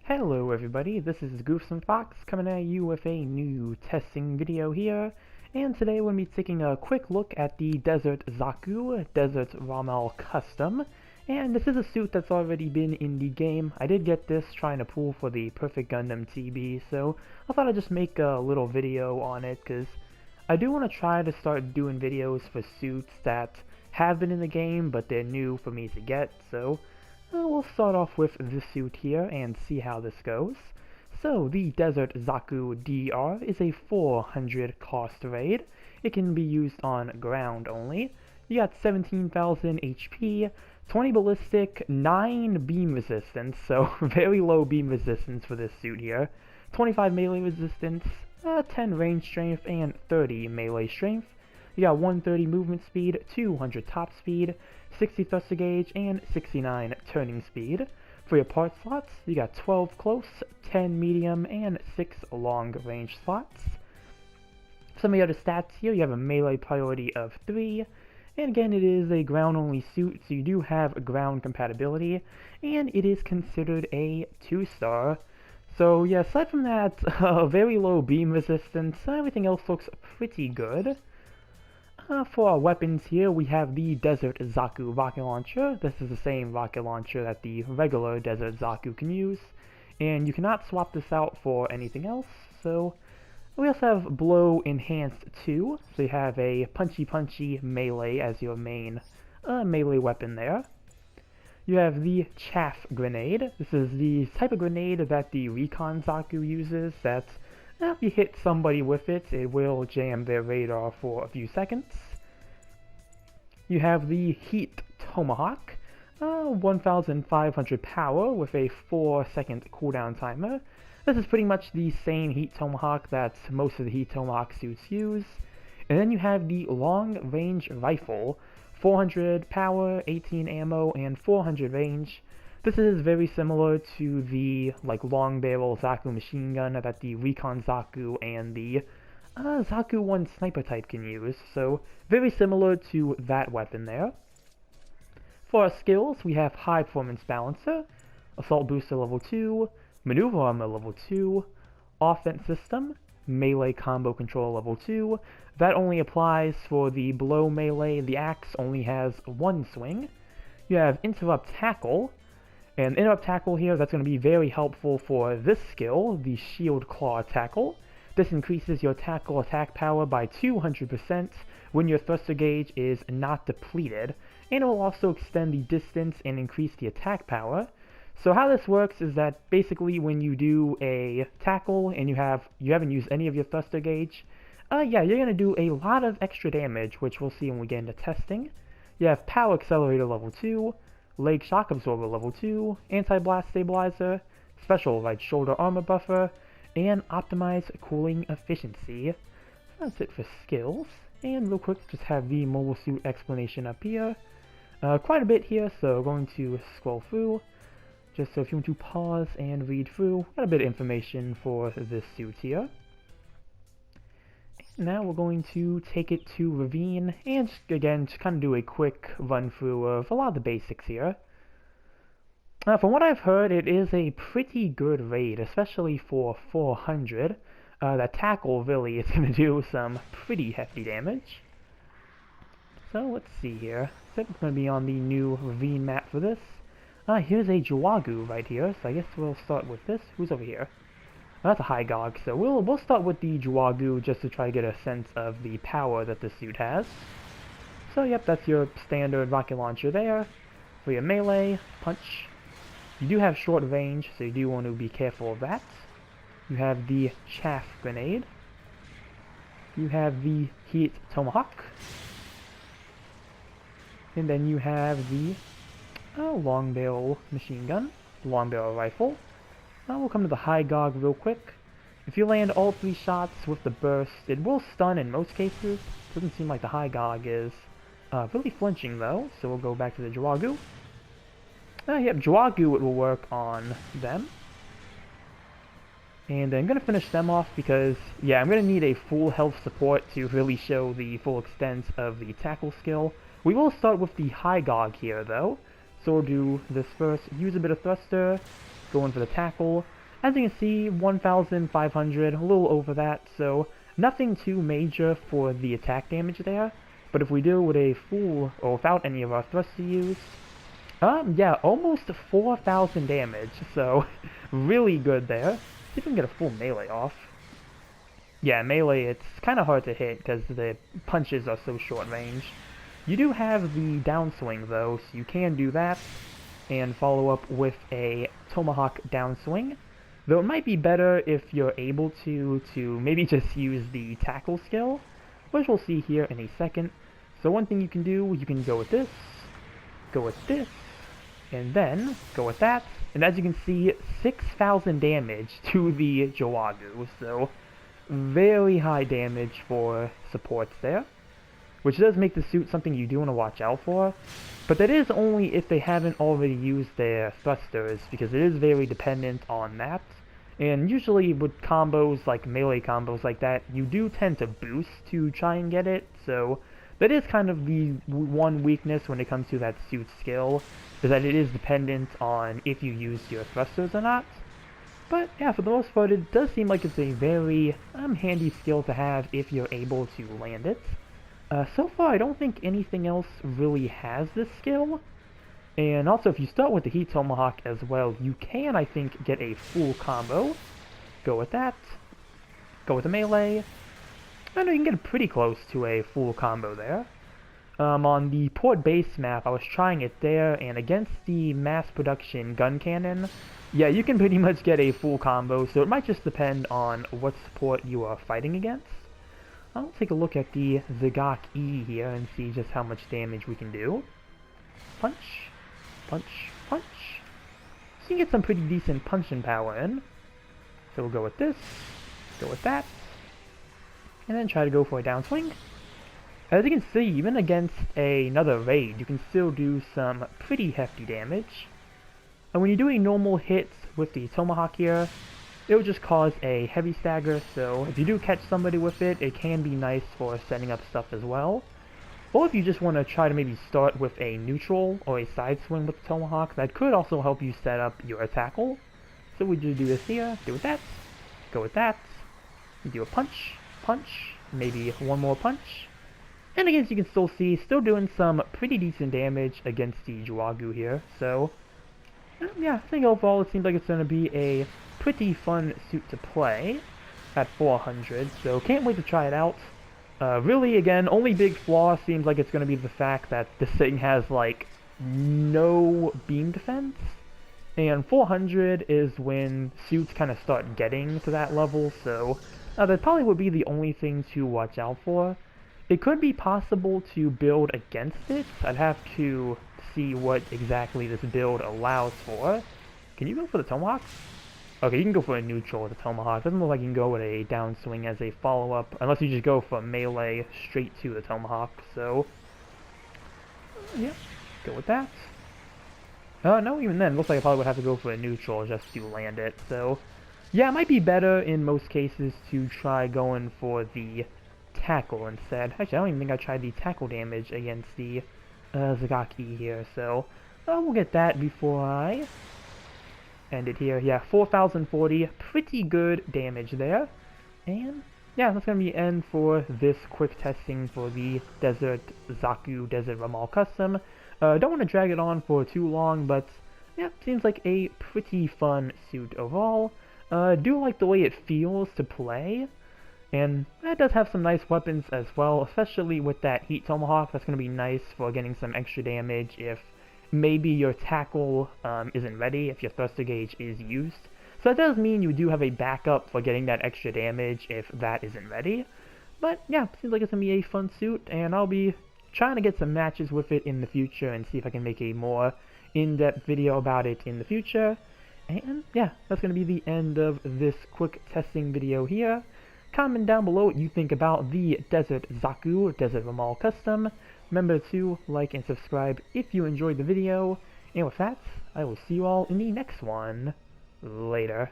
Hello everybody, this is Goofsome Fox coming at you with a new testing video here, and today we're going to be taking a quick look at the Desert Zaku Desert Rommel Custom, and this is a suit that's already been in the game. I did get this trying to pull for the Perfect Gundam TB, so I thought I'd just make a little video on it, because I do want to try to start doing videos for suits that have been in the game, but they're new for me to get, so we'll start off with this suit here and see how this goes. So, the Desert Zaku DR is a 400 cost raid. It can be used on ground only. You got 17,000 HP, 20 ballistic, 9 beam resistance, so very low beam resistance for this suit here, 25 melee resistance, 10 range strength, and 30 melee strength. You got 130 movement speed, 200 top speed, 60 thruster gauge, and 69 turning speed. For your part slots, you got 12 close, 10 medium, and 6 long range slots. Some of the other stats here, you have a melee priority of 3, and again it is a ground only suit, so you do have ground compatibility, and it is considered a 2-star. So yeah, aside from that, very low beam resistance, everything else looks pretty good. For our weapons here, we have the Desert Zaku rocket launcher. This is the same rocket launcher that the regular Desert Zaku can use, and you cannot swap this out for anything else. So we also have Blow Enhanced 2, so you have a punchy melee as your main melee weapon there. You have the Chaff Grenade. This is the type of grenade that the Recon Zaku uses that if you hit somebody with it, it will jam their radar for a few seconds. You have the Heat Tomahawk, 1,500 power with a 4-second cooldown timer. This is pretty much the same Heat Tomahawk that most of the Heat Tomahawk suits use. And then you have the Long Range Rifle, 400 power, 18 ammo, and 400 range. This is very similar to the long barrel Zaku machine gun that the Recon Zaku and the Zaku 1 sniper type can use, so very similar to that weapon there. For our skills, we have High Performance Balancer, Assault Booster level 2, Maneuver Armor level 2, Offense System, Melee Combo Control level 2. That only applies for the Blow melee. The axe only has 1 swing. You have Interrupt Tackle. And Interrupt Tackle here, that's going to be very helpful for this skill, the Shield Claw Tackle. This increases your tackle attack power by 200% when your thruster gauge is not depleted, and it will also extend the distance and increase the attack power. So how this works is that basically when you do a tackle and you haven't used any of your thruster gauge, yeah, you're going to do a lot of extra damage, which we'll see when we get into testing. You have Power Accelerator level 2, Leg Shock Absorber level 2, Anti-Blast Stabilizer, Special Right Shoulder Armor Buffer, and Optimize Cooling Efficiency. That's it for skills. And real quick, just have the mobile suit explanation up here. Quite a bit here, so going to scroll through. Just so if you want to pause and read through, got a bit of information for this suit here. Now we're going to take it to Ravine, and again, just kind of do a quick run through of a lot of the basics here. From what I've heard, it is a pretty good raid, especially for 400. That tackle really is going to do some pretty hefty damage. So let's see here. So it's going to be on the new Ravine map for this. Here's a Jawagu right here, so I guess we'll start with this. Who's over here? That's a high Gog, so we'll start with the Jawagu just to try to get a sense of the power that the suit has. So yep, that's your standard rocket launcher there. For your melee, punch. You do have short range, so you do want to be careful of that. You have the Chaff Grenade. You have the Heat Tomahawk. And then you have the Long Barrel Machine Gun, Long Barrel Rifle. We'll come to the High Gog real quick. If you land all 3 shots with the burst, it will stun in most cases. Doesn't seem like the High Gog is really flinching though, so we'll go back to the Jawagu. Yep, Jawagu it will work on them. And I'm going to finish them off because, yeah, I'm going to need a full health support to really show the full extent of the tackle skill. We will start with the High Gog here though. So we'll do this first, use a bit of thruster, go in for the tackle, as you can see, 1,500, a little over that, so nothing too major for the attack damage there. But if we do with a full, or without any of our thruster used, yeah, almost 4,000 damage, so really good there. See if we can get a full melee off. Yeah, melee, it's kind of hard to hit because the punches are so short range. You do have the downswing though, so you can do that and follow up with a tomahawk downswing. Though it might be better if you're able to maybe just use the tackle skill, which we'll see here in a second. So one thing you can do, you can go with this, and then go with that. And as you can see, 6,000 damage to the Zaku, so very high damage for supports there, which does make the suit something you do want to watch out for. But that is only if they haven't already used their thrusters, because it is very dependent on that. And usually with combos, like melee combos like that, you do tend to boost to try and get it, so that is kind of the one weakness when it comes to that suit skill, is that it is dependent on if you use your thrusters or not. But yeah, for the most part, it does seem like it's a very handy skill to have if you're able to land it. So far, I don't think anything else really has this skill. And also, if you start with the Heat Tomahawk as well, you can, I think, get a full combo. Go with that. Go with the melee. I know you can get pretty close to a full combo there. On the port base map, I was trying it there, and against the mass production gun cannon, yeah, you can pretty much get a full combo, so it might just depend on what support you are fighting against. I'll take a look at the Zaku E here and see just how much damage we can do. Punch, punch, punch. So you can get some pretty decent punching power in. So we'll go with this, go with that, and then try to go for a downswing. As you can see, even against another raid, you can still do some pretty hefty damage. And when you do a normal hit with the Tomahawk here, it will just cause a heavy stagger, so if you do catch somebody with it, it can be nice for setting up stuff as well. Or if you just want to try to maybe start with a neutral or a side swing with the Tomahawk, that could also help you set up your tackle. So we just do this here, do with that, go with that, you do a punch, punch, maybe one more punch. And again, as you can still see, still doing some pretty decent damage against the Zaku here, so yeah, I think overall it seems like it's going to be a pretty fun suit to play at 400, so can't wait to try it out. Really, again, only big flaw seems like it's going to be the fact that this thing has, like, no beam defense, and 400 is when suits kind of start getting to that level, so that probably would be the only thing to watch out for. It could be possible to build against it. I'd have to see what exactly this build allows for. Can you go for the Tomahawk? Okay, you can go for a neutral with the Tomahawk. Doesn't look like you can go with a downswing as a follow-up, unless you just go for melee straight to the Tomahawk, so yeah, go with that. No, even then, looks like I probably would have to go for a neutral just to land it, so yeah, it might be better in most cases to try going for the tackle instead. Actually, I don't even think I tried the tackle damage against the Zaku here, so we'll get that before I end it here. Yeah, 4,040, pretty good damage there. And yeah, that's going to be the end for this quick testing for the Desert Zaku Desert Ramal Custom. Don't want to drag it on for too long, but yeah, seems like a pretty fun suit overall. Do like the way it feels to play. And it does have some nice weapons as well, especially with that Heat Tomahawk. That's going to be nice for getting some extra damage if maybe your tackle isn't ready, if your thruster gauge is used. So that does mean you do have a backup for getting that extra damage if that isn't ready. But yeah, seems like it's going to be a fun suit, and I'll be trying to get some matches with it in the future and see if I can make a more in-depth video about it in the future. And yeah, that's going to be the end of this quick testing video here. Comment down below what you think about the Desert Zaku Desert Ramal Custom. Remember to like and subscribe if you enjoyed the video. And with that, I will see you all in the next one. Later.